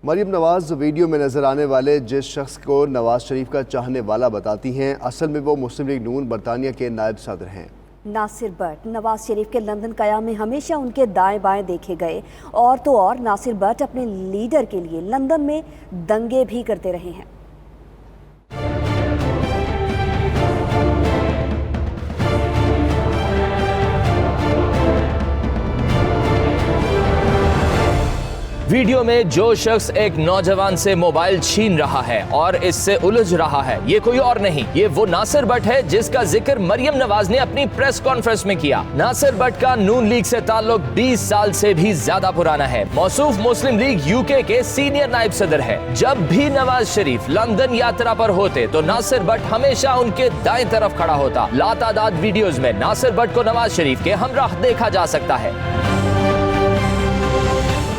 Maryam Nawaz video में नजर आने वाले जिस शख्स को नवाज शरीफ का चाहने वाला बताती हैं, असल में वो मुस्लिम लीग नून बरतानिया के नायब सदर हैं। नासिर भट्ट नवाज शरीफ के लंदन कयाम में हमेशा उनके दाएं बाएं देखे गए। और तो और नासिर भट्ट अपने लीडर के लिए लंदन में दंगे भी करते रहे हैं। वीडियो में जो शख्स एक नौजवान से मोबाइल छीन रहा है और इससे उलझ रहा है, ये कोई और नहीं, ये वो नासिर भट्ट है जिसका जिक्र मरियम नवाज ने अपनी प्रेस कॉन्फ्रेंस में किया। नासिर भट्ट का नून लीग से ताल्लुक 20 साल से भी ज्यादा पुराना है। मौसूफ मुस्लिम लीग यूके के सीनियर नायब सदर है। जब भी नवाज शरीफ लंदन यात्रा पर होते तो नासिर भट्ट हमेशा उनके दाएं तरफ खड़ा होता। लातादाद वीडियोज में नासिर भट्ट को नवाज शरीफ के हमराह देखा जा सकता है।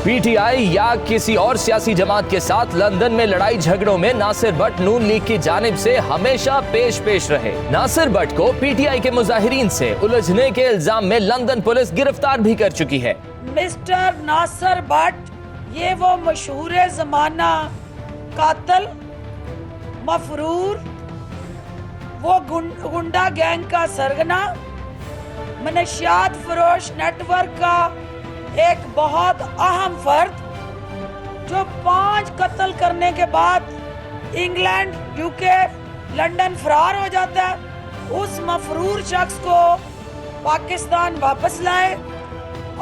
पीटीआई या किसी और सियासी जमात के साथ लंदन में लड़ाई झगड़ों में नासिर भट्ट नून लीग की जानिब से हमेशा पेश रहे। नासिर भट्ट को पीटीआई के मुजाहिरीन से उलझने के इल्जाम में लंदन पुलिस गिरफ्तार भी कर चुकी है। मिस्टर नासिर भट्ट ये वो मशहूर जमाना कातिल, मफरूर, वो गुंडा गैंग का सरगना, मनशियात फरोश नेटवर्क का एक बहुत अहम फर्द, जो 5 कत्ल करने के बाद इंग्लैंड, यूके, लंदन फरार हो जाता है। उस मफरूर शख्स को पाकिस्तान वापस लाए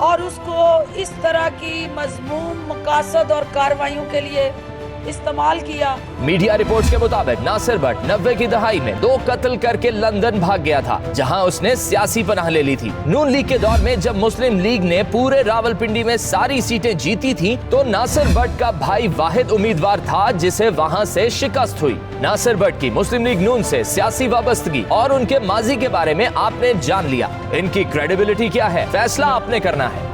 और उसको इस तरह की मजमूम मकासद और कार्रवाइयों के लिए इस्तेमाल किया। मीडिया रिपोर्ट्स के मुताबिक नासिर भट्ट 90 की दहाई में 2 कत्ल करके लंदन भाग गया था, जहां उसने सियासी पनाह ले ली थी। नून लीग के दौर में जब मुस्लिम लीग ने पूरे रावलपिंडी में सारी सीटें जीती थी, तो नासिर भट्ट का भाई वाहिद उम्मीदवार था जिसे वहां से शिकस्त हुई। नासिर भट्ट की मुस्लिम लीग नून से सियासी वाबस्तगी और उनके माजी के बारे में आपने जान लिया। इनकी क्रेडिबिलिटी क्या है, फैसला आपने करना है।